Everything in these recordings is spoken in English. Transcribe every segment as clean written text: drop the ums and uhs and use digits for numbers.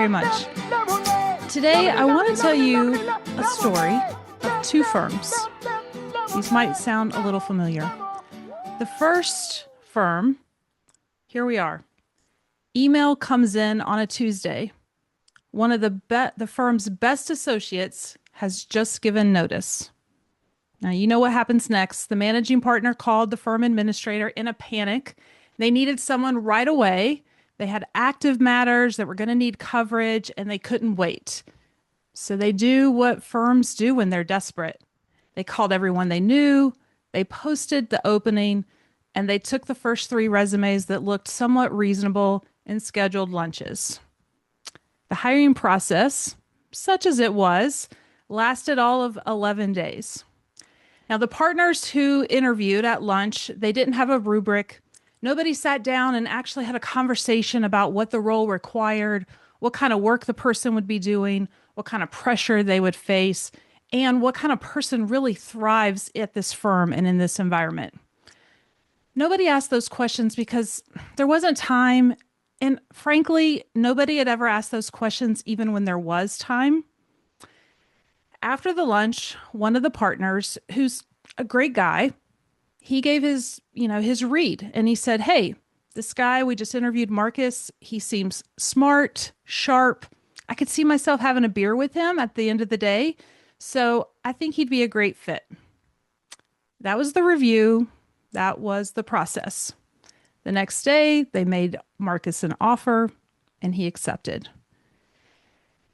very much. Today, I want to tell you a story of two firms. These might sound a little familiar. The first firm, here we are. Email comes in on a Tuesday. One of the firm's best associates has just given notice. Now, you know what happens next. The managing partner called the firm administrator in a panic. They needed someone right away. They had active matters that were going to need coverage, and they couldn't wait. So they do what firms do when they're desperate. They called everyone they knew, they posted the opening, and they took the first 3 resumes that looked somewhat reasonable and scheduled lunches. The hiring process, such as it was, lasted all of 11 days. Now, the partners who interviewed at lunch, they didn't have a rubric. Nobody sat down and actually had a conversation about what the role required, what kind of work the person would be doing, what kind of pressure they would face, and what kind of person really thrives at this firm and in this environment. Nobody asked those questions because there wasn't time. And frankly, nobody had ever asked those questions even when there was time. After the lunch, one of the partners, who's a great guy, he gave his read, and he said, "Hey, this guy we just interviewed, Marcus, he seems smart, sharp. I could see myself having a beer with him at the end of the day. So I think he'd be a great fit." That was the review. That was the process. The next day, they made Marcus an offer, and he accepted.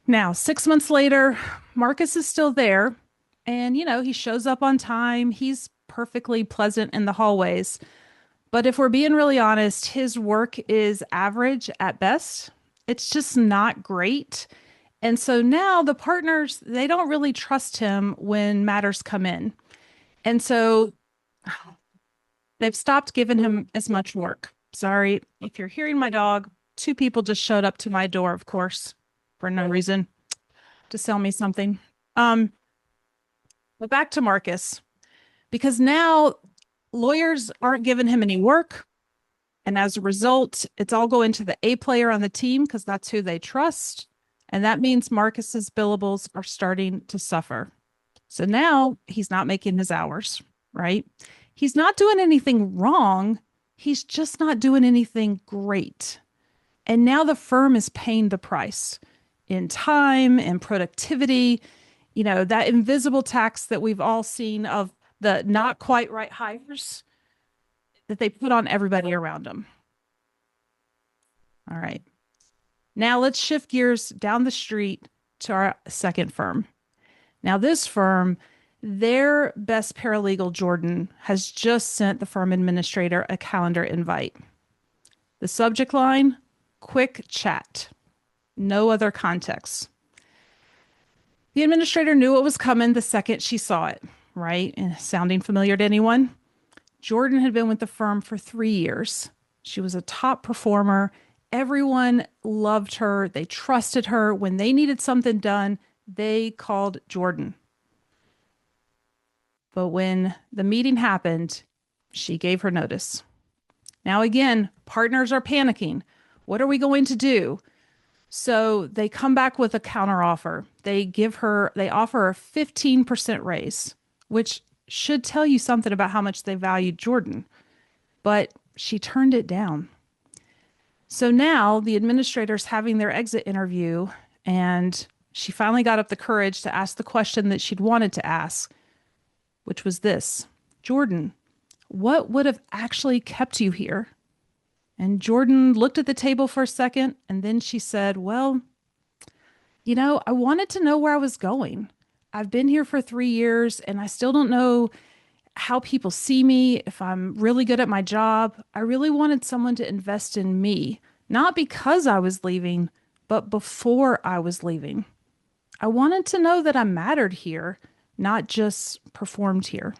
Now, 6 months later, Marcus is still there, and, he shows up on time. He's perfectly pleasant in the hallways. But if we're being really honest, his work is average at best. It's just not great. And so now the partners, they don't really trust him when matters come in. And so they've stopped giving him as much work. Sorry, if you're hearing my dog, 2 people just showed up to my door, of course, for no reason, to sell me something. But back to Marcus, because now lawyers aren't giving him any work. And as a result, it's all going to the A player on the team because that's who they trust. And that means Marcus's billables are starting to suffer. So now he's not making his hours, right? He's not doing anything wrong. He's just not doing anything great. And now the firm is paying the price in time and productivity. That invisible tax that we've all seen of the not quite right hires that they put on everybody around them. All right. Now let's shift gears down the street to our second firm. Now this firm, their best paralegal, Jordan, has just sent the firm administrator a calendar invite. The subject line, quick chat. No other context. The administrator knew what was coming the second she saw it, right? And sounding familiar to anyone? Jordan had been with the firm for 3 years. She was a top performer. Everyone loved her. They trusted her. When they needed something done, they called Jordan. But when the meeting happened, she gave her notice. Now, again, partners are panicking. What are we going to do? So they come back with a counteroffer. They offer a 15% raise, which should tell you something about how much they valued Jordan. But she turned it down. So now the administrator's having their exit interview, and she finally got up the courage to ask the question that she'd wanted to ask, which was this: Jordan, what would have actually kept you here? And Jordan looked at the table for a second, and then she said, "Well, I wanted to know where I was going. I've been here for 3 years, and I still don't know how people see me, if I'm really good at my job. I really wanted someone to invest in me, not because I was leaving, but before I was leaving. I wanted to know that I mattered here, not just performed here."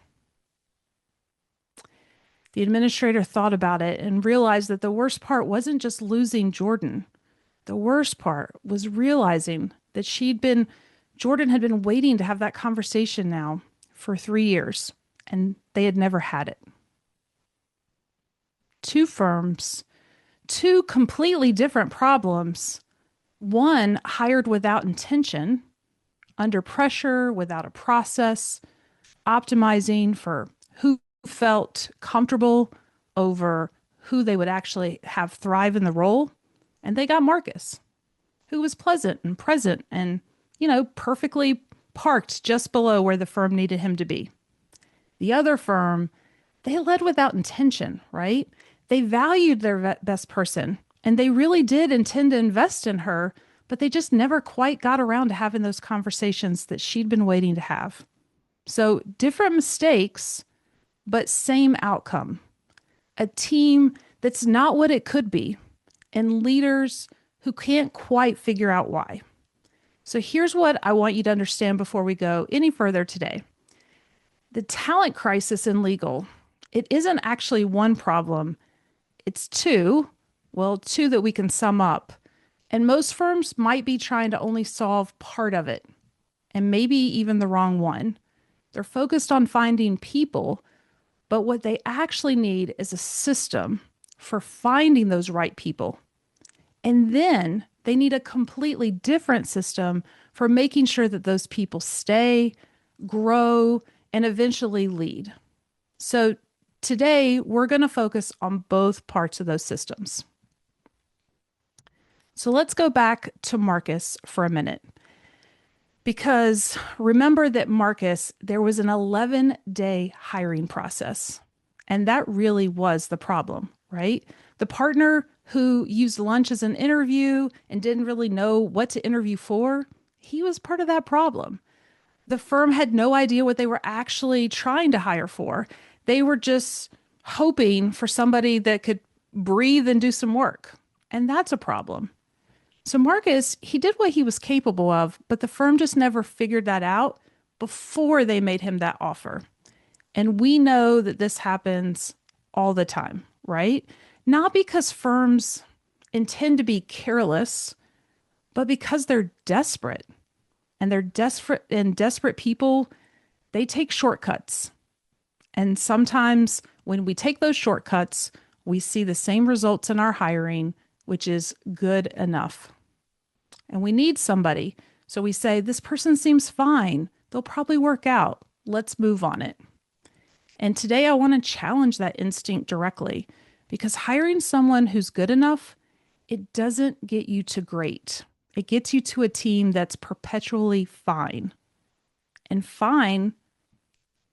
The administrator thought about it and realized that the worst part wasn't just losing Jordan. The worst part was realizing that Jordan had been waiting to have that conversation now for 3 years, and they had never had it. 2 firms, 2 completely different problems, One hired without intention, under pressure, without a process, optimizing for who felt comfortable over who they would actually have thrive in the role. And they got Marcus, who was pleasant and present and, perfectly parked just below where the firm needed him to be. The other firm, they led without intention, right? They valued their best person and they really did intend to invest in her, but they just never quite got around to having those conversations that she'd been waiting to have. So different mistakes, but same outcome. A team that's not what it could be, and leaders who can't quite figure out why. So here's what I want you to understand before we go any further today. The talent crisis in legal, it isn't actually one problem, it's two. Well, two that we can sum up. And most firms might be trying to only solve part of it, and maybe even the wrong one. They're focused on finding people, but what they actually need is a system for finding those right people. And then they need a completely different system for making sure that those people stay, grow, and eventually lead. So today we're going to focus on both parts of those systems. So let's go back to Marcus for a minute. Because remember that Marcus, there was an 11-day hiring process. And that really was the problem, right? The partner who used lunch as an interview and didn't really know what to interview for, he was part of that problem. The firm had no idea what they were actually trying to hire for. They were just hoping for somebody that could breathe and do some work. And that's a problem. So Marcus, he did what he was capable of, but the firm just never figured that out before they made him that offer. And we know that this happens all the time, right? Not because firms intend to be careless, but because they're desperate. And they're desperate people, they take shortcuts. And sometimes when we take those shortcuts, we see the same results in our hiring, which is good enough. And we need somebody. So we say, this person seems fine. They'll probably work out. Let's move on it. And today I want to challenge that instinct directly because hiring someone who's good enough, it doesn't get you to great. It gets you to a team that's perpetually fine. And fine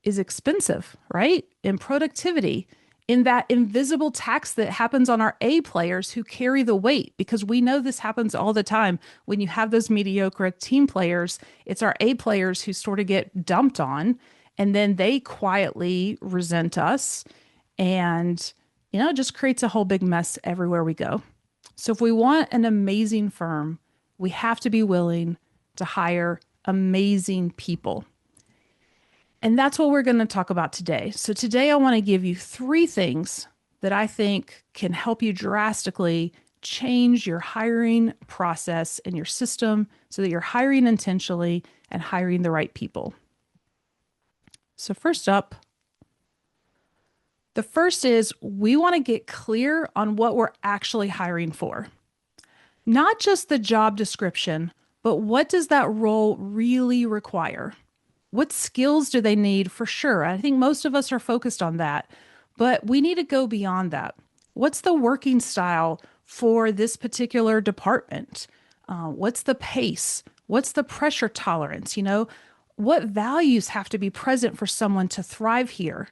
is expensive, right? In productivity, in that invisible tax that happens on our A players who carry the weight, because we know this happens all the time. When you have those mediocre team players, it's our A players who sort of get dumped on, and then they quietly resent us. And, it just creates a whole big mess everywhere we go. So if we want an amazing firm, we have to be willing to hire amazing people. And that's what we're going to talk about today. So today I want to give you 3 things that I think can help you drastically change your hiring process and your system so that you're hiring intentionally and hiring the right people. So first up, the first is we want to get clear on what we're actually hiring for. Not just the job description, but what does that role really require? What skills do they need for sure? I think most of us are focused on that, but we need to go beyond that. What's the working style for this particular department? What's the pace? What's the pressure tolerance? What values have to be present for someone to thrive here?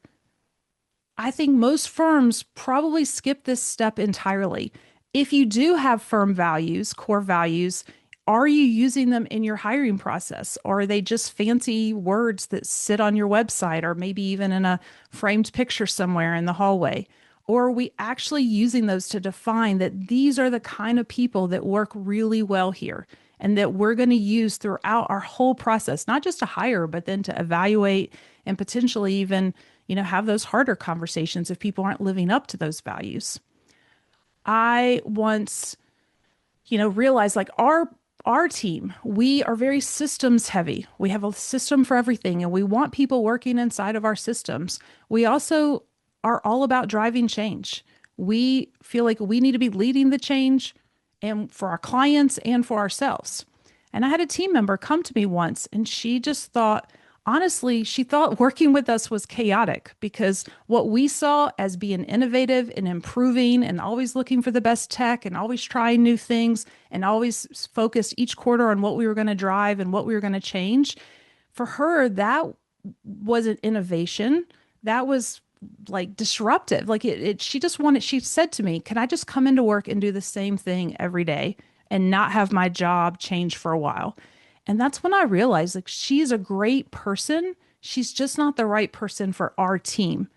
I think most firms probably skip this step entirely. If you do have firm values, core values, are you using them in your hiring process? Or are they just fancy words that sit on your website or maybe even in a framed picture somewhere in the hallway? Or are we actually using those to define that these are the kind of people that work really well here and that we're going to use throughout our whole process, not just to hire, but then to evaluate and potentially even, have those harder conversations if people aren't living up to those values. I once, realized like our team, we are very systems heavy. We have a system for everything and we want people working inside of our systems. We also are all about driving change. We feel like we need to be leading the change and for our clients and for ourselves. And I had a team member come to me once and she just thought, honestly, she thought working with us was chaotic because what we saw as being innovative and improving and always looking for the best tech and always trying new things and always focused each quarter on what we were going to drive and what we were going to change. For her, that was an innovation. That was like disruptive. Like she just wanted, she said to me, can I just come into work and do the same thing every day and not have my job change for a while? And that's when I realized like she's a great person. She's just not the right person for our team.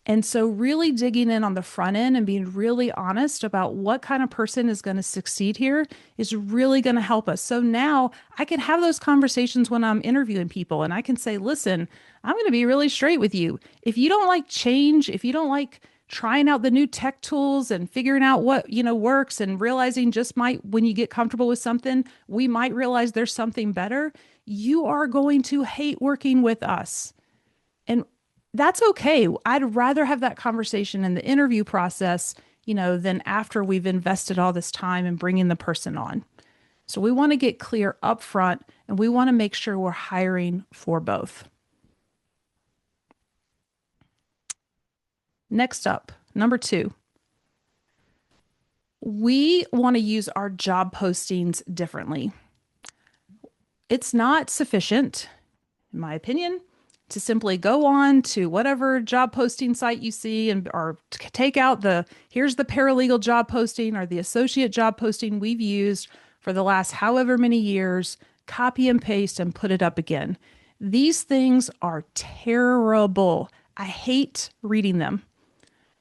And so, really digging in on the front end and being really honest about what kind of person is going to succeed here is really going to help us. So now I can have those conversations when I'm interviewing people and I can say, listen, I'm going to be really straight with you. If you don't like change, if you don't like trying out the new tech tools and figuring out what, works and realizing just might, when you get comfortable with something, we might realize there's something better, you are going to hate working with us. And that's okay. I'd rather have that conversation in the interview process, than after we've invested all this time in bringing the person on. So we want to get clear up front and we want to make sure we're hiring for both. Next up, number 2, we want to use our job postings differently. It's not sufficient, in my opinion, to simply go on to whatever job posting site you see or take out here's the paralegal job posting or the associate job posting we've used for the last however many years, copy and paste and put it up again. These things are terrible. I hate reading them.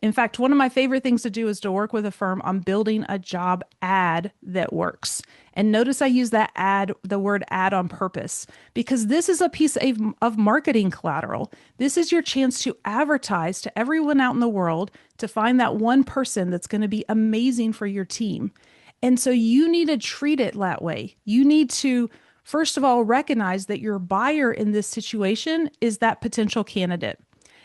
In fact, one of my favorite things to do is to work with a firm on building a job ad that works. And notice I use the word ad on purpose, because this is a piece of marketing collateral. This is your chance to advertise to everyone out in the world to find that one person that's going to be amazing for your team. And so you need to treat it that way. You need to, first of all, recognize that your buyer in this situation is that potential candidate.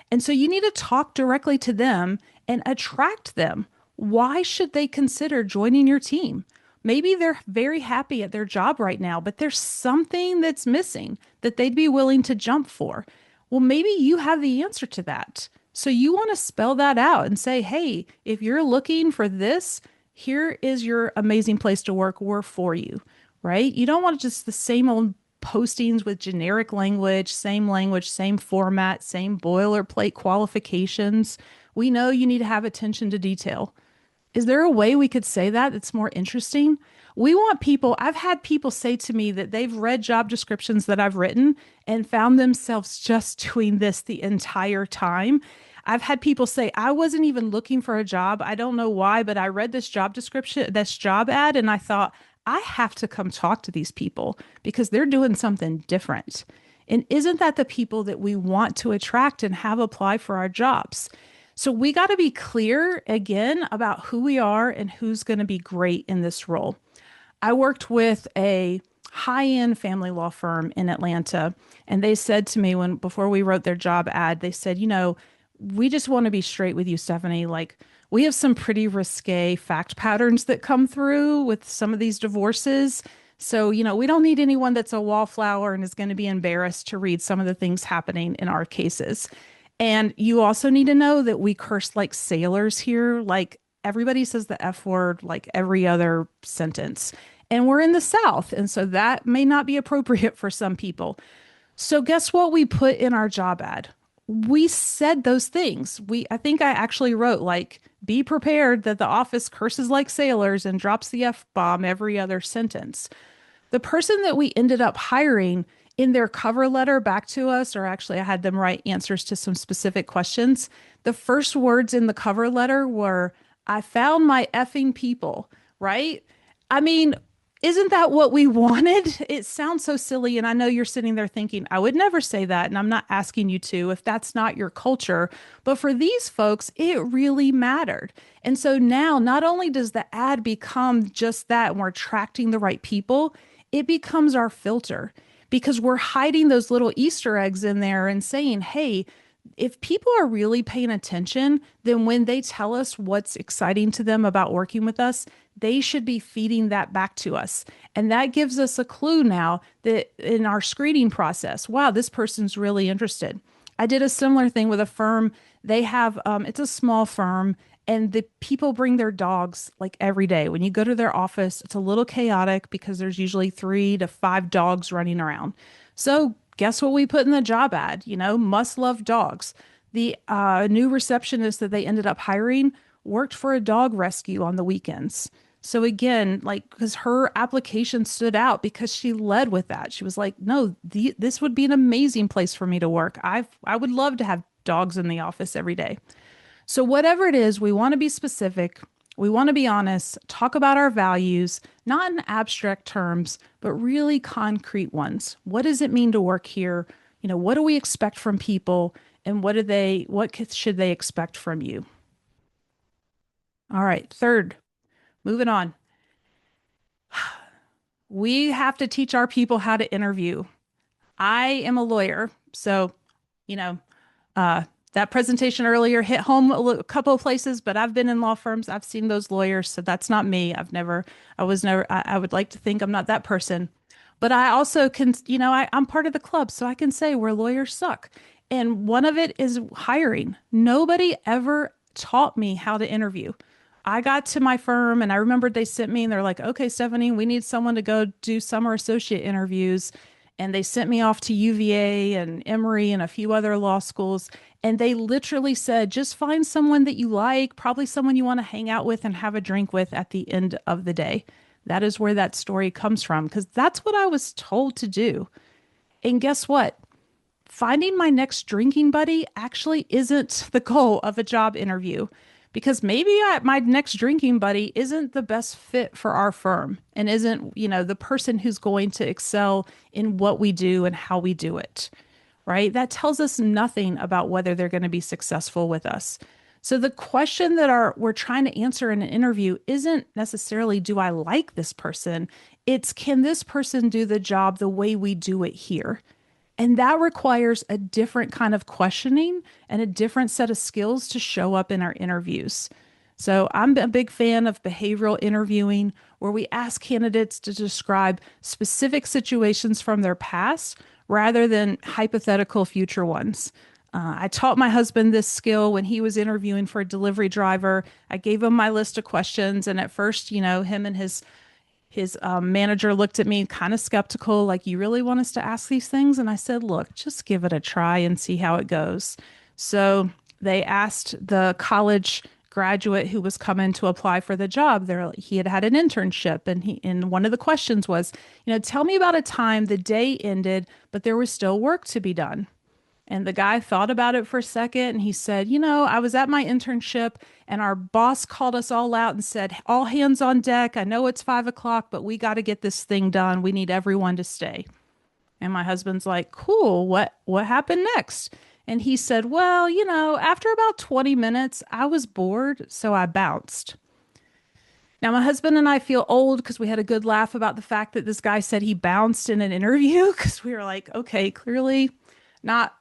And so you need to talk directly to them and attract them. Why should they consider joining your team? Maybe they're very happy at their job right now, but there's something that's missing that they'd be willing to jump for. Well, maybe you have the answer to that. So you want to spell that out and say, hey, if you're looking for this, here is your amazing place to work. We're for you, right? You don't want just the same old postings with generic language, same format, same boilerplate qualifications. We know you need to have attention to detail. Is there a way we could say that that's more interesting? We want people, I've had people say to me that they've read job descriptions that I've written and found themselves just doing this the entire time. I've had people say, I wasn't even looking for a job. I don't know why, but I read this job description, this job ad, and I thought, I have to come talk to these people because they're doing something different. And isn't that the people that we want to attract and have apply for our jobs? So we got to be clear again about who we are and who's going to be great in this role. I worked with a high-end family law firm in Atlanta, and they said to me before we wrote their job ad, they said, we just want to be straight with you, Stephanie. Like, we have some pretty risque fact patterns that come through with some of these divorces. So, we don't need anyone that's a wallflower and is going to be embarrassed to read some of the things happening in our cases. And you also need to know that we curse like sailors here. Like, everybody says the F word like every other sentence. And we're in the South. And so that may not be appropriate for some people. So guess what we put in our job ad? We said those things. I think I actually wrote like, be prepared that the office curses like sailors and drops the F-bomb every other sentence. The person that we ended up hiring in their cover letter back to us, or actually I had them write answers to some specific questions. The first words in the cover letter were, I found my effing people, right? I mean, isn't that what we wanted? It sounds so silly. And I know you're sitting there thinking, I would never say that. And I'm not asking you to if that's not your culture. But for these folks, it really mattered. And so now not only does the ad become just that, and we're attracting the right people, it becomes our filter because we're hiding those little Easter eggs in there and saying, hey, if people are really paying attention, then when they tell us what's exciting to them about working with us, they should be feeding that back to us. And that gives us a clue now that in our screening process, wow, this person's really interested. I did a similar thing with a firm. They have, it's a small firm, and the people bring their dogs like every day. When you go to their office, it's a little chaotic because there's usually 3 to 5 dogs running around. So, guess what we put in the job ad? Must love dogs. The new receptionist that they ended up hiring worked for a dog rescue on the weekends. So again, like, because her application stood out because she led with that. She was like, "No, this would be an amazing place for me to work. I would love to have dogs in the office every day." So whatever it is, we want to be specific. We want to be honest, talk about our values, not in abstract terms, but really concrete ones. What does it mean to work here? What do we expect from people, and what should they expect from you? All right, third, moving on. We have to teach our people how to interview. I am a lawyer, so you know, uh, that presentation earlier hit home a couple of places, but I've been in law firms. I've seen those lawyers, so that's not me. I would like to think I'm not that person. But I also can, I'm part of the club, so I can say where lawyers suck. And one of it is hiring. Nobody ever taught me how to interview. I got to my firm and I remembered they sent me and they're like, okay, Stephanie, we need someone to go do summer associate interviews. And they sent me off to UVA and Emory and a few other law schools. And they literally said, just find someone that you like, probably someone you want to hang out with and have a drink with at the end of the day. That is where that story comes from, because that's what I was told to do. And guess what? Finding my next drinking buddy actually isn't the goal of a job interview, because maybe my next drinking buddy isn't the best fit for our firm and isn't, the person who's going to excel in what we do and how we do it, right? That tells us nothing about whether they're going to be successful with us. So the question that we're trying to answer in an interview isn't necessarily, do I like this person? It's, can this person do the job the way we do it here? And that requires a different kind of questioning and a different set of skills to show up in our interviews. So I'm a big fan of behavioral interviewing, where we ask candidates to describe specific situations from their past rather than hypothetical future ones. I taught my husband this skill when he was interviewing for a delivery driver. I gave him my list of questions, and at first, him and his manager looked at me kind of skeptical, like, "You really want us to ask these things?" And I said, "Look, just give it a try and see how it goes." So they asked the college graduate who was coming to apply for the job. He had had an internship, and one of the questions was, tell me about a time the day ended, but there was still work to be done. And the guy thought about it for a second and he said, I was at my internship and our boss called us all out and said, all hands on deck. I know it's 5 o'clock, but we got to get this thing done. We need everyone to stay. And my husband's like, cool. What happened next? And he said, well, after about 20 minutes, I was bored, so I bounced. Now, my husband and I feel old because we had a good laugh about the fact that this guy said he bounced in an interview, because we were like, okay, clearly not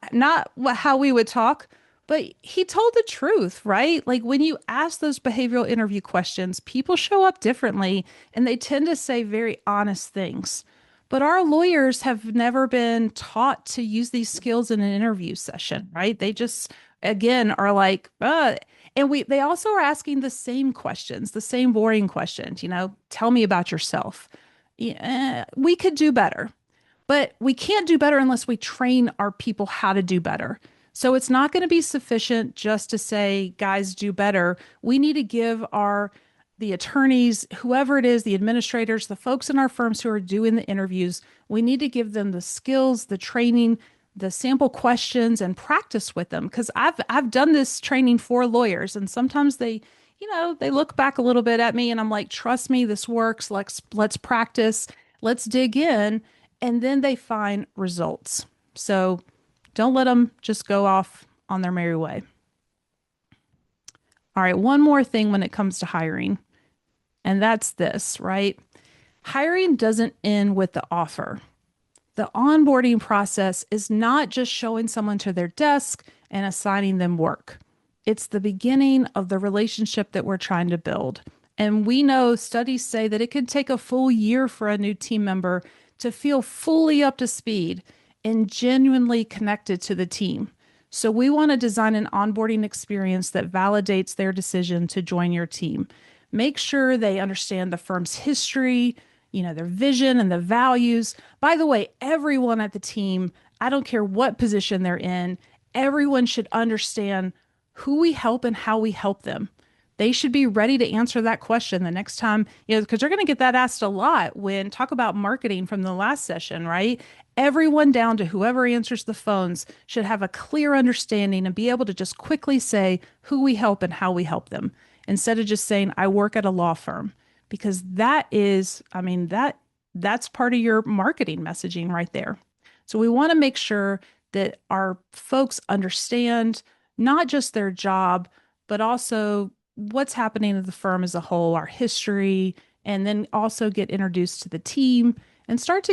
how we would talk, but he told the truth, right? Like, when you ask those behavioral interview questions, people show up differently and they tend to say very honest things. But our lawyers have never been taught to use these skills in an interview session, right? They just, again, are like, and they also are asking the same questions, the same boring questions, tell me about yourself. Yeah, we could do better, but we can't do better unless we train our people how to do better. So it's not going to be sufficient just to say, guys, do better. We need to give the attorneys, whoever it is, the administrators, the folks in our firms who are doing the interviews, we need to give them the skills, the training, the sample questions, and practice with them. Because I've done this training for lawyers, and sometimes they look back a little bit at me, and I'm like, trust me, this works. Let's practice. Let's dig in, and then they find results. So don't let them just go off on their merry way. All right, one more thing when it comes to hiring, and that's this, right? Hiring doesn't end with the offer. The onboarding process is not just showing someone to their desk and assigning them work. It's the beginning of the relationship that we're trying to build. And we know studies say that it could take a full year for a new team member to feel fully up to speed and genuinely connected to the team. So we want to design an onboarding experience that validates their decision to join your team. Make sure they understand the firm's history, their vision and the values. By the way, everyone at the team, I don't care what position they're in, everyone should understand who we help and how we help them. They should be ready to answer that question the next time, because they're going to get that asked a lot when talk about marketing from the last session, right? Everyone down to whoever answers the phones should have a clear understanding and be able to just quickly say who we help and how we help them instead of just saying, I work at a law firm, because that is, that's part of your marketing messaging right there. So we want to make sure that our folks understand not just their job, but also what's happening at the firm as a whole, our history, and then also get introduced to the team and start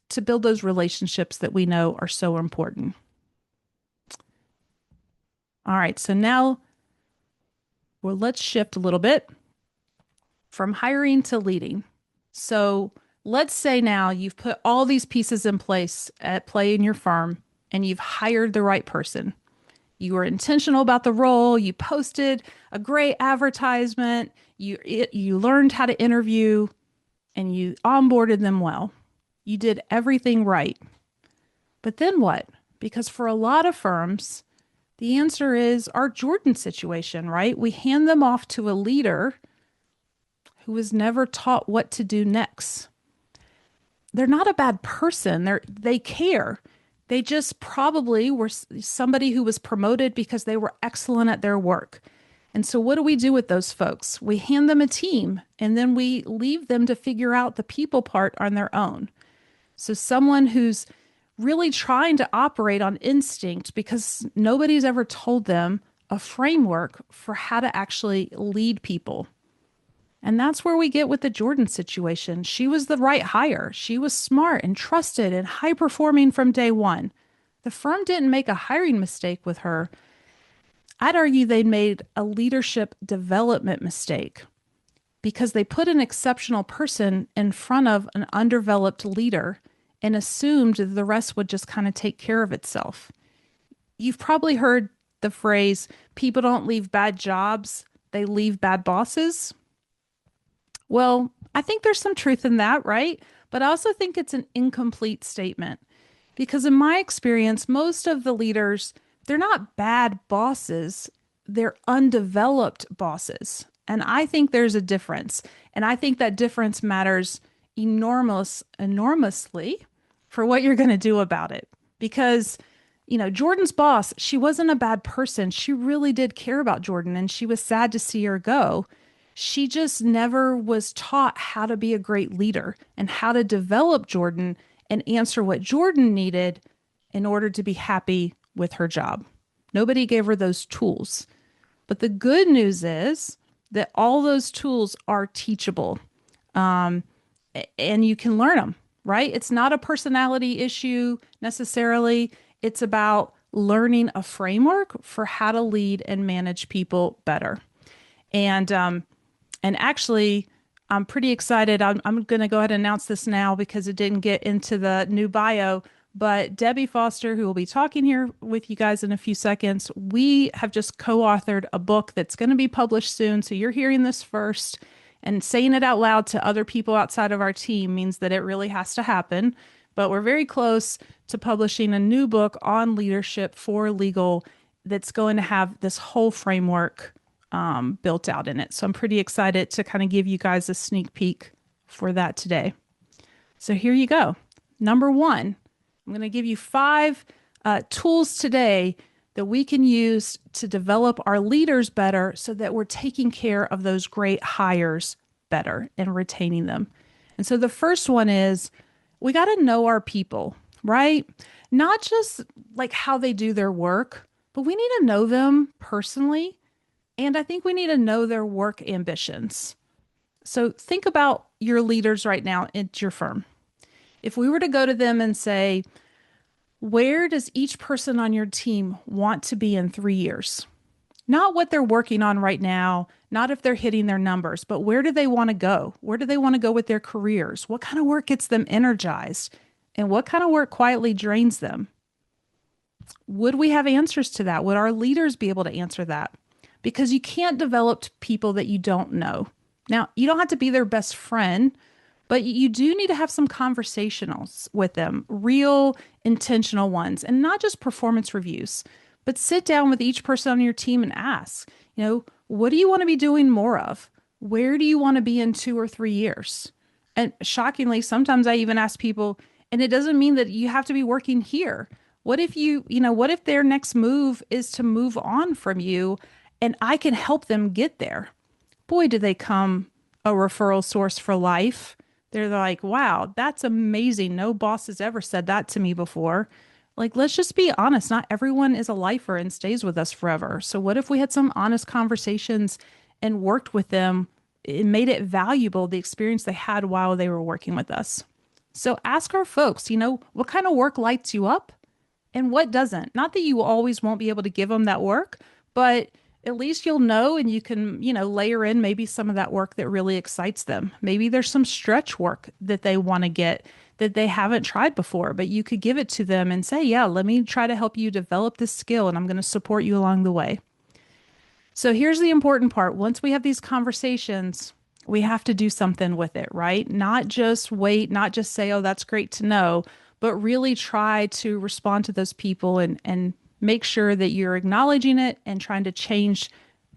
to build those relationships that we know are so important. All right, so now, well, let's shift a little bit from hiring to leading. So let's say now you've put all these pieces in place at play in your firm and you've hired the right person. You were intentional about the role. You posted a great advertisement. You learned how to interview and you onboarded them well. You did everything right. But then what? Because for a lot of firms, the answer is our Jordan situation, right? We hand them off to a leader who was never taught what to do next. They're not a bad person. They care. They just probably were somebody who was promoted because they were excellent at their work. And so what do we do with those folks? We hand them a team and then we leave them to figure out the people part on their own. So someone who's really trying to operate on instinct because nobody's ever told them a framework for how to actually lead people. And that's where we get with the Jordan situation. She was the right hire. She was smart and trusted and high performing from day one. The firm didn't make a hiring mistake with her. I'd argue they made a leadership development mistake because they put an exceptional person in front of an undeveloped leader and assumed the rest would just kind of take care of itself. You've probably heard the phrase, people don't leave bad jobs, they leave bad bosses. Well, I think there's some truth in that, right? But I also think it's an incomplete statement because in my experience, most of the leaders, they're not bad bosses, they're undeveloped bosses. And I think there's a difference. And I think that difference matters enormously for what you're going to do about it. Because, Jordan's boss, she wasn't a bad person. She really did care about Jordan and she was sad to see her go. She just never was taught how to be a great leader and how to develop Jordan and answer what Jordan needed in order to be happy with her job. Nobody gave her those tools. But the good news is that all those tools are teachable, and you can learn them, right? It's not a personality issue necessarily. It's about learning a framework for how to lead and manage people better. And actually, I'm pretty excited. I'm going to go ahead and announce this now because it didn't get into the new bio. But Debbie Foster, who will be talking here with you guys in a few seconds, we have just co-authored a book that's going to be published soon. So you're hearing this first, and saying it out loud to other people outside of our team means that it really has to happen. But we're very close to publishing a new book on leadership for legal that's going to have this whole framework built out in it. So I'm pretty excited to kind of give you guys a sneak peek for that today. So here you go. Number one, I'm going to give you 5 tools today that we can use to develop our leaders better so that we're taking care of those great hires better and retaining them. And so the first one is we got to know our people, right? Not just like how they do their work, but we need to know them personally. And I think we need to know their work ambitions. So think about your leaders right now at your firm. If we were to go to them and say, where does each person on your team want to be in 3 years? Not what they're working on right now, not if they're hitting their numbers, but where do they want to go? Where do they want to go with their careers? What kind of work gets them energized? And what kind of work quietly drains them? Would we have answers to that? Would our leaders be able to answer that? Because you can't develop people that you don't know. Now, you don't have to be their best friend, but you do need to have some conversationals with them, real intentional ones, and not just performance reviews, but sit down with each person on your team and ask, what do you want to be doing more of? Where do you want to be in 2 or 3 years? And shockingly, sometimes I even ask people, and it doesn't mean that you have to be working here. What if what if their next move is to move on from you and I can help them get there? Boy, do they come a referral source for life. They're like, wow, that's amazing. No boss has ever said that to me before. Like, let's just be honest. Not everyone is a lifer and stays with us forever. So, what if we had some honest conversations and worked with them? It made it valuable, the experience they had while they were working with us. So, ask our folks, what kind of work lights you up and what doesn't? Not that you always won't be able to give them that work, but at least you'll know and you can, layer in maybe some of that work that really excites them. Maybe there's some stretch work that they want to get that they haven't tried before, but you could give it to them and say, yeah, let me try to help you develop this skill and I'm going to support you along the way. So here's the important part. Once we have these conversations, we have to do something with it, right? Not just wait, not just say, oh, that's great to know, but really try to respond to those people and make sure that you're acknowledging it and trying to change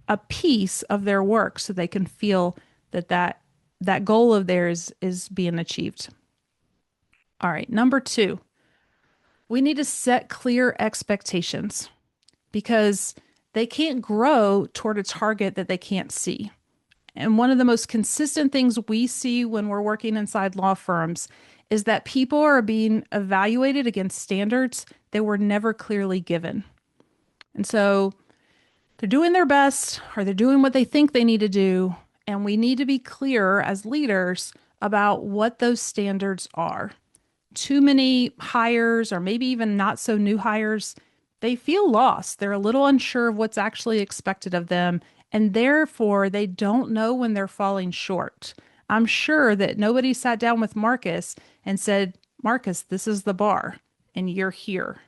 a piece of their work so they can feel that goal of theirs is being achieved. All right, number 2, we need to set clear expectations because they can't grow toward a target that they can't see. And one of the most consistent things we see when we're working inside law firms is that people are being evaluated against standards that were never clearly given. And so they're doing their best or they're doing what they think they need to do. And we need to be clear as leaders about what those standards are. Too many hires, or maybe even not so new hires, they feel lost. They're a little unsure of what's actually expected of them. And therefore, they don't know when they're falling short. I'm sure that nobody sat down with Marcus and said, Marcus, this is the bar and you're here.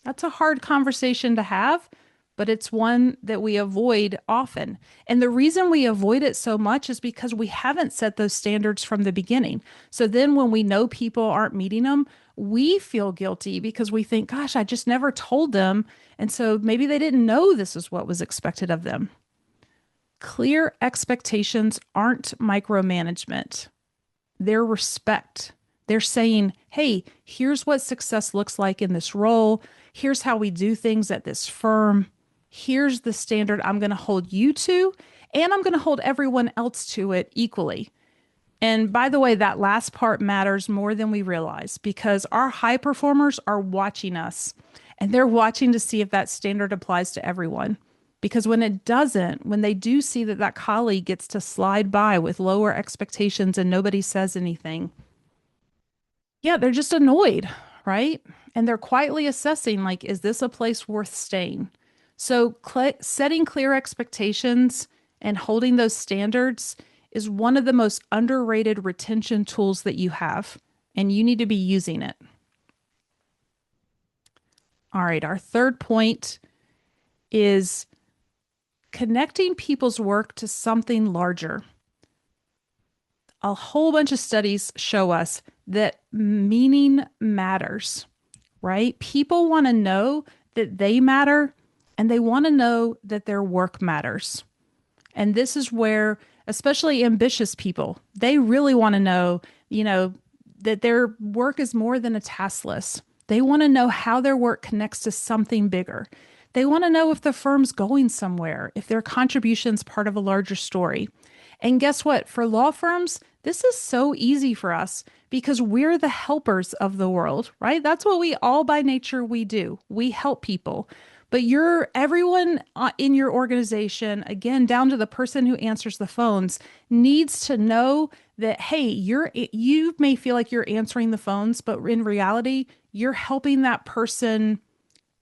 That's a hard conversation to have, but it's one that we avoid often. And the reason we avoid it so much is because we haven't set those standards from the beginning. So then when we know people aren't meeting them, we feel guilty because we think, gosh, I just never told them. And so maybe they didn't know this is what was expected of them. Clear expectations aren't micromanagement. They're respect. They're saying, hey, here's what success looks like in this role. Here's how we do things at this firm. Here's the standard I'm going to hold you to, and I'm going to hold everyone else to it equally. And by the way, that last part matters more than we realize because our high performers are watching us and they're watching to see if that standard applies to everyone. Because when it doesn't, when they do see that that colleague gets to slide by with lower expectations and nobody says anything, yeah, they're just annoyed, right? And they're quietly assessing, like, is this a place worth staying? So setting clear expectations and holding those standards is one of the most underrated retention tools that you have, and you need to be using it. All right, our third point is connecting people's work to something larger. A whole bunch of studies show us that meaning matters, right? People want to know that they matter and they want to know that their work matters. And this is where, especially ambitious people, they really want to know, that their work is more than a task list. They want to know how their work connects to something bigger. They want to know if the firm's going somewhere, if their contribution's part of a larger story. And guess what? For law firms, this is so easy for us because we're the helpers of the world, right? That's what we all by nature we do. We help people. But everyone in your organization, again, down to the person who answers the phones, needs to know that, hey, you may feel like you're answering the phones, but in reality, you're helping that person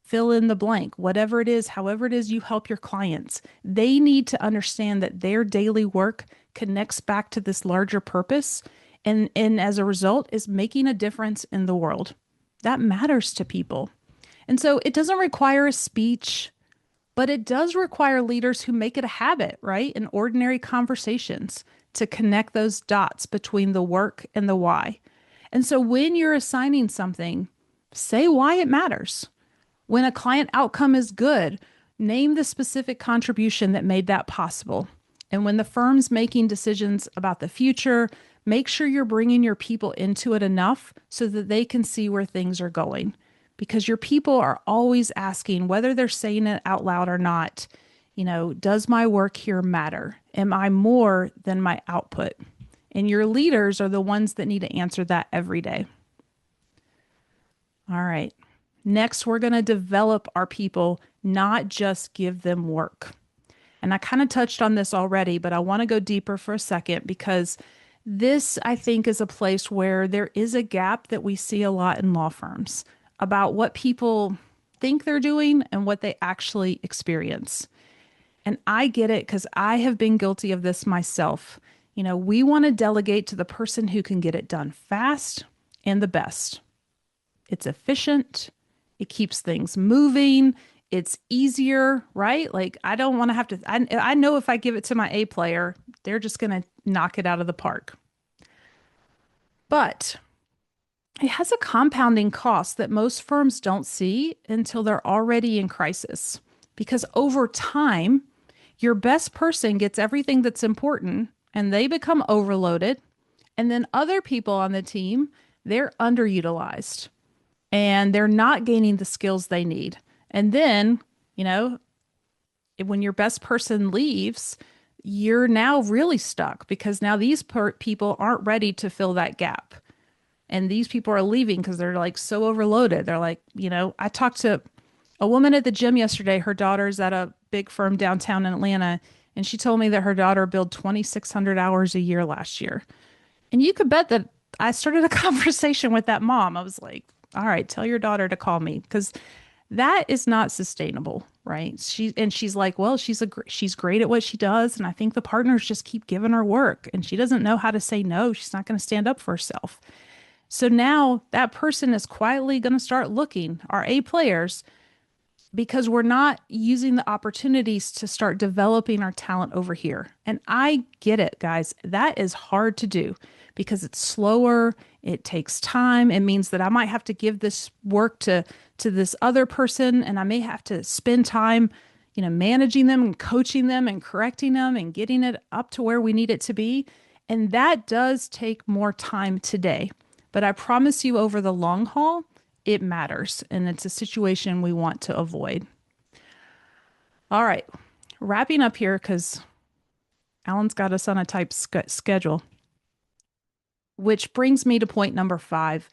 fill in the blank, whatever it is, however it is you help your clients. They need to understand that their daily work connects back to this larger purpose and as a result is making a difference in the world. That matters to people. And so it doesn't require a speech, but it does require leaders who make it a habit, right? In ordinary conversations to connect those dots between the work and the why. And so when you're assigning something, say why it matters. When a client outcome is good, name the specific contribution that made that possible. And when the firm's making decisions about the future, make sure you're bringing your people into it enough so that they can see where things are going. Because your people are always asking, whether they're saying it out loud or not, does my work here matter? Am I more than my output? And your leaders are the ones that need to answer that every day. All right. Next, we're going to develop our people, not just give them work. And I kind of touched on this already, but I want to go deeper for a second because this, I think, is a place where there is a gap that we see a lot in law firms about what people think they're doing and what they actually experience. And I get it because I have been guilty of this myself. We want to delegate to the person who can get it done fast and the best. It's efficient. It keeps things moving. It's easier, right? Like I don't want to have to, I know if I give it to my A player, they're just going to knock it out of the park. But it has a compounding cost that most firms don't see until they're already in crisis. Because over time, your best person gets everything that's important and they become overloaded. And then other people on the team, they're underutilized and they're not gaining the skills they need. And then, when your best person leaves, you're now really stuck because now these people aren't ready to fill that gap. And these people are leaving because they're like so overloaded. They're like, I talked to a woman at the gym yesterday. Her daughter's at a big firm downtown in Atlanta. And she told me that her daughter billed 2,600 hours a year last year. And you could bet that I started a conversation with that mom. I was like, all right, tell your daughter to call me because that is not sustainable, right? She's like, well, she's great at what she does. And I think the partners just keep giving her work and she doesn't know how to say no. She's not going to stand up for herself. So now that person is quietly going to start looking, our A players, because we're not using the opportunities to start developing our talent over here. And I get it, guys. That is hard to do because it's slower. It takes time. It means that I might have to give this work to this other person and I may have to spend time, managing them and coaching them and correcting them and getting it up to where we need it to be. And that does take more time today. But I promise you over the long haul, it matters. And it's a situation we want to avoid. All right. Wrapping up here because Alan's got us on a tight schedule, which brings me to point number 5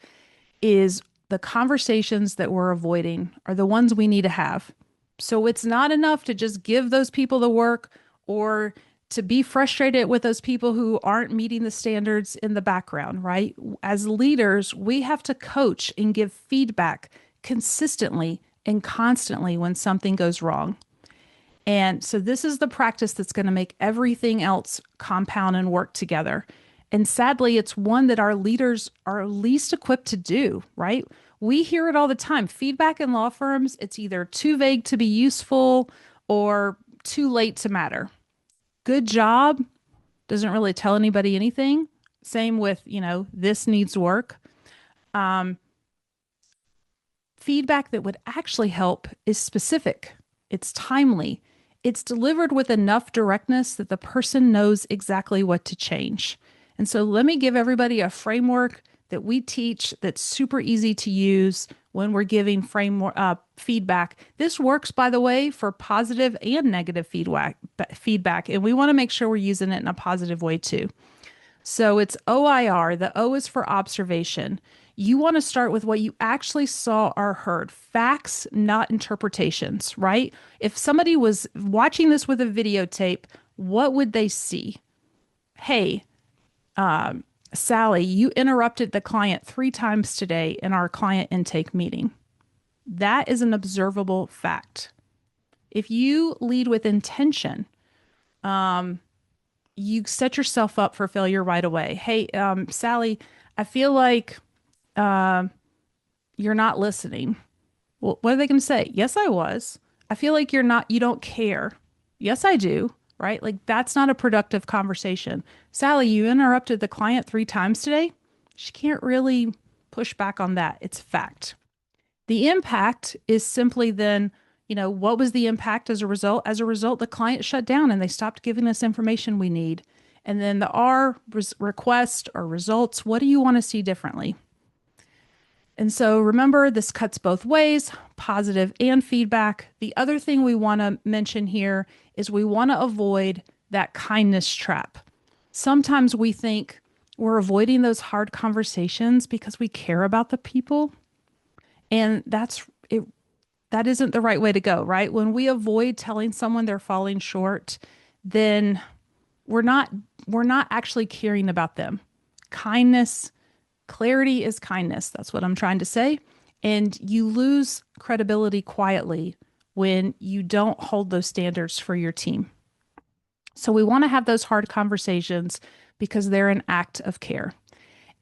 is the conversations that we're avoiding are the ones we need to have. So it's not enough to just give those people the work or to be frustrated with those people who aren't meeting the standards in the background, right? As leaders, we have to coach and give feedback consistently and constantly when something goes wrong. And so this is the practice that's going to make everything else compound and work together. And sadly, it's one that our leaders are least equipped to do, right? We hear it all the time. Feedback in law firms, it's either too vague to be useful or too late to matter. Good job doesn't really tell anybody anything. Same with, this needs work. Feedback that would actually help is specific. It's timely. It's delivered with enough directness that the person knows exactly what to change. And so let me give everybody a framework that we teach that's super easy to use when we're giving feedback. This works, by the way, for positive and negative feedback, and we want to make sure we're using it in a positive way too. So it's OIR. The O is for observation. You want to start with what you actually saw or heard. Facts, not interpretations, right? If somebody was watching this with a videotape, what would they see? Hey, Sally, you interrupted the client 3 times today in our client intake meeting. That is an observable fact. If you lead with intention, you set yourself up for failure right away. Hey, Sally, I feel like you're not listening. Well, what are they going to say? Yes, I was. I feel like you don't care. Yes, I do. Right? Like that's not a productive conversation. Sally, you interrupted the client 3 times today. She can't really push back on that. It's fact. The impact is simply then, what was the impact as a result? As a result, the client shut down and they stopped giving us information we need. And then the R request or results, what do you want to see differently? And so remember, this cuts both ways, positive and feedback. The other thing we want to mention here is we want to avoid that kindness trap. Sometimes we think we're avoiding those hard conversations because we care about the people, and that's it. That isn't the right way to go, right? When we avoid telling someone they're falling short, then we're not we're not actually caring about them. Kindness, clarity is kindness. That's what I'm trying to say. And you lose credibility quietly when you don't hold those standards for your team. So we want to have those hard conversations because they're an act of care.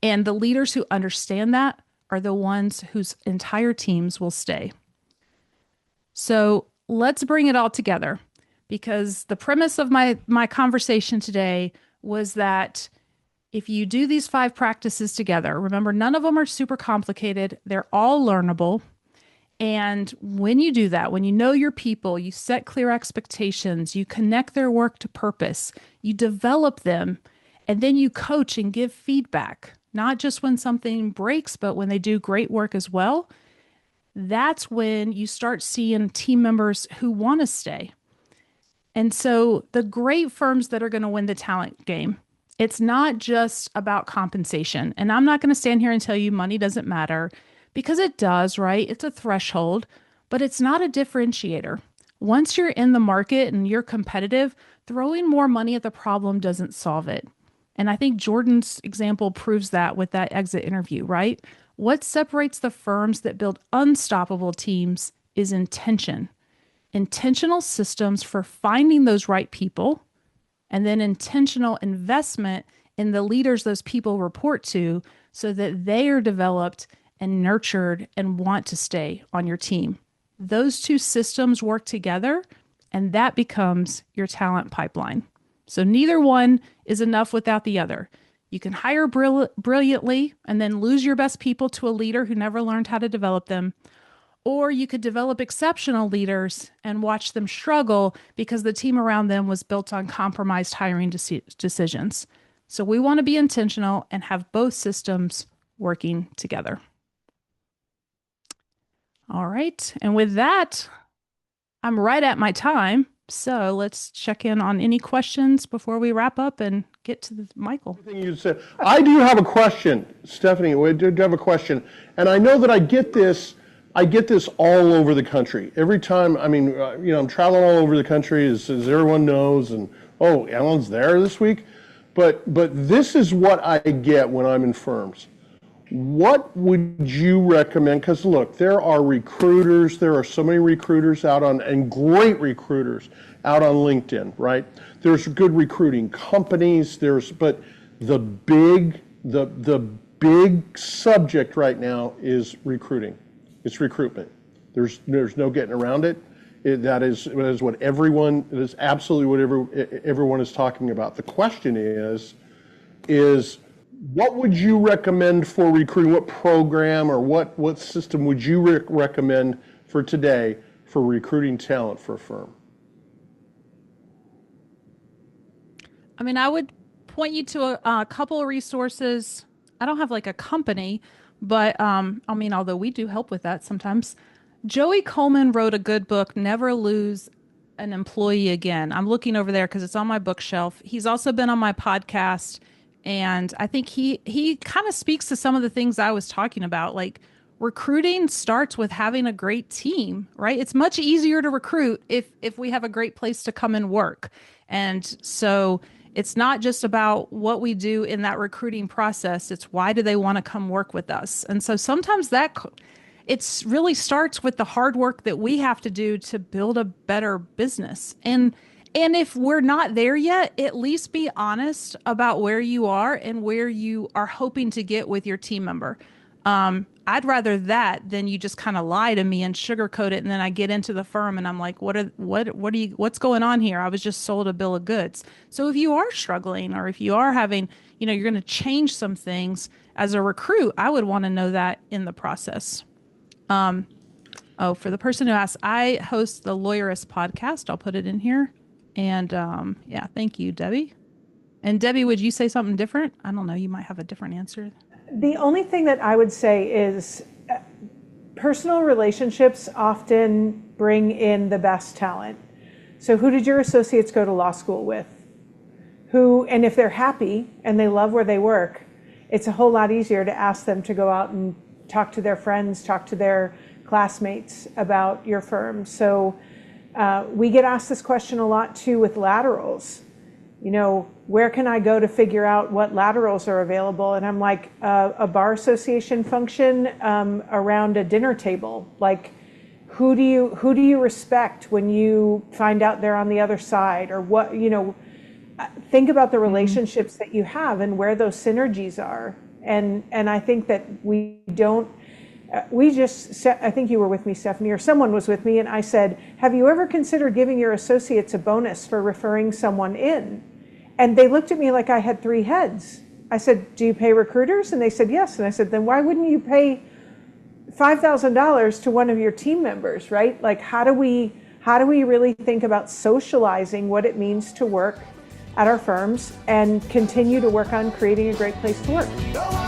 And the leaders who understand that are the ones whose entire teams will stay. So let's bring it all together, because the premise of my conversation today was that if you do these 5 practices together, remember, none of them are super complicated. They're all learnable. And when you do that, when you know your people, you set clear expectations, you connect their work to purpose, you develop them, and then you coach and give feedback, not just when something breaks, but when they do great work as well. That's when you start seeing team members who want to stay. And so the great firms that are going to win the talent game, it's not just about compensation. And I'm not going to stand here and tell you money doesn't matter, because it does, right? It's a threshold, but it's not a differentiator. Once you're in the market and you're competitive, throwing more money at the problem doesn't solve it. And I think Jordan's example proves that with that exit interview, right? What separates the firms that build unstoppable teams is intention. Intentional systems for finding those right people, and then intentional investment in the leaders those people report to so that they are developed and nurtured and want to stay on your team. Those two systems work together, and that becomes your talent pipeline. So neither one is enough without the other. You can hire brilliantly and then lose your best people to a leader who never learned how to develop them. Or you could develop exceptional leaders and watch them struggle because the team around them was built on compromised hiring decisions. So we want to be intentional and have both systems working together. All right. And with that, I'm right at my time. So let's check in on any questions before we wrap up and get to Michael. Everything you said. I do have a question, Stephanie. I do have a question. And I know that I get this all over the country. Every time, I'm traveling all over the country, as everyone knows, and, oh, Ellen's there this week. But this is what I get when I'm in firms. What would you recommend? Because look, there are recruiters, there are so many recruiters and great recruiters out on LinkedIn, right? There's good recruiting companies, but the big subject right now is recruiting. It's recruitment. There's no getting around it. That is what everyone, it is absolutely what everyone is talking about. The question is what would you recommend for recruiting? What program or what system would you recommend for today for recruiting talent for a firm? I would point you to a couple of resources. I don't have like a company, but although we do help with that sometimes. Joey Coleman wrote a good book, Never Lose an Employee Again. I'm looking over there because it's on my bookshelf. He's also been on my podcast. And I think he kind of speaks to some of the things I was talking about. Like, recruiting starts with having a great team, right? It's much easier to recruit if we have a great place to come and work. And so it's not just about what we do in that recruiting process. It's why do they want to come work with us? And so sometimes it's really starts with the hard work that we have to do to build a better business. And if we're not there yet, at least be honest about where you are and where you are hoping to get with your team member. I'd rather that than you just kind of lie to me and sugarcoat it, and then I get into the firm and I'm like, what's going on here? I was just sold a bill of goods. So if you are struggling, or if you are having, you're going to change some things as a recruit, I would want to know that in the process. Oh, for the person who asked, I host the Lawyerist podcast. I'll put it in here. And yeah, thank you, Debbie. And Debbie, would you say something different? I don't know. You might have a different answer. The only thing that I would say is personal relationships often bring in the best talent. So who did your associates go to law school with? And if they're happy and they love where they work, it's a whole lot easier to ask them to go out and talk to their friends, talk to their classmates about your firm. So we get asked this question a lot too with laterals. Where can I go to figure out what laterals are available? And I'm like, a bar association function around a dinner table. Like, who do you respect when you find out they're on the other side? Or what, think about the relationships that you have and where those synergies are. And I think that I think you were with me, Stephanie, or someone was with me, and I said, have you ever considered giving your associates a bonus for referring someone in? And they looked at me like I had three heads. I said, do you pay recruiters? And they said, yes. And I said, then why wouldn't you pay $5,000 to one of your team members, right? Like, how do we really think about socializing what it means to work at our firms and continue to work on creating a great place to work?